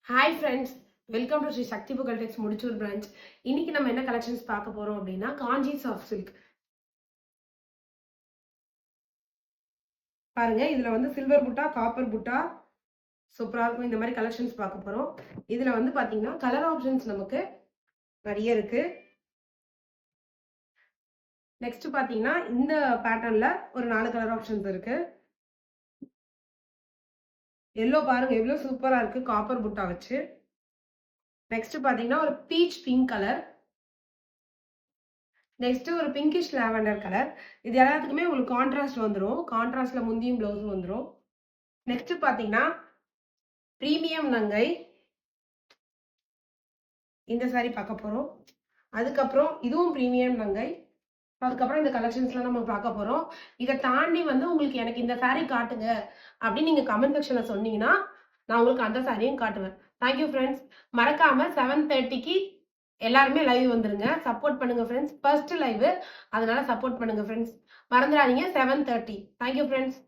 Hi friends, welcome to Sri Sakthi Pugazh tex Mudichur branch. இன்னைக்கு நம்ம என்ன கலெக்ஷன்ஸ் பார்க்க போறோம் அப்படின்னா காஞ்சி சாஃப்ட் சில்க். பாருங்க, இதுல வந்து சில்வர் புட்டா, காப்பர் புட்டா சூப்பரா இருக்கும். இந்த மாதிரி கலெக்ஷன்ஸ் பார்க்க போறோம். இதுல வந்து பாத்தீங்கன்னா கலர் ஆப்ஷன்ஸ் நமக்கு நிறைய இருக்கு. நெக்ஸ்ட் பாத்தீங்கன்னா இந்த பேட்டர்ன்ல ஒரு 4 கலர் ஆப்ஷன்ஸ் இருக்கு. எல்லோ பாருங்க எவ்வளவு சூப்பரா இருக்கு, காப்பர் புட்டா வச்சு. நெக்ஸ்ட் பாத்தீங்கன்னா ஒரு பீச் பிங்க் கலர். நெக்ஸ்ட் ஒரு பிங்கிஷ் லாவெண்டர் கலர். இது எல்லாத்துக்குமே உங்களுக்கு கான்ட்ராஸ்ட் வந்துடும். கான்ட்ராஸ்ட்ல முந்தியும் பிளவுஸும் வந்துடும். நெக்ஸ்ட் பாத்தீங்கன்னா பிரீமியம் நங்கை. இந்த சாரி பார்க்க போறோம். அதுக்கப்புறம் இதுவும் பிரீமியம் நங்கை. அதுக்கப்புறம் இந்த கலெக்ஷன்ஸ்லாம் நம்ம பார்க்க போறோம். இதை தாண்டி வந்து உங்களுக்கு எனக்கு இந்த சாரி காட்டுங்க அப்படின்னு நீங்க கமெண்ட் செக்ஷன்ல சொன்னீங்கன்னா நான் உங்களுக்கு அந்த சாரியும் காட்டுவேன். Thank you friends. மறக்காம 7:30க்கு எல்லாருமே லைவ் வந்துருங்க. சப்போர்ட் பண்ணுங்க ஃப்ரெண்ட்ஸ். ஃபர்ஸ்ட் லைவ், அதனால சப்போர்ட் பண்ணுங்க ஃப்ரெண்ட்ஸ். மறந்துடாதீங்க 7:30. Thank you friends.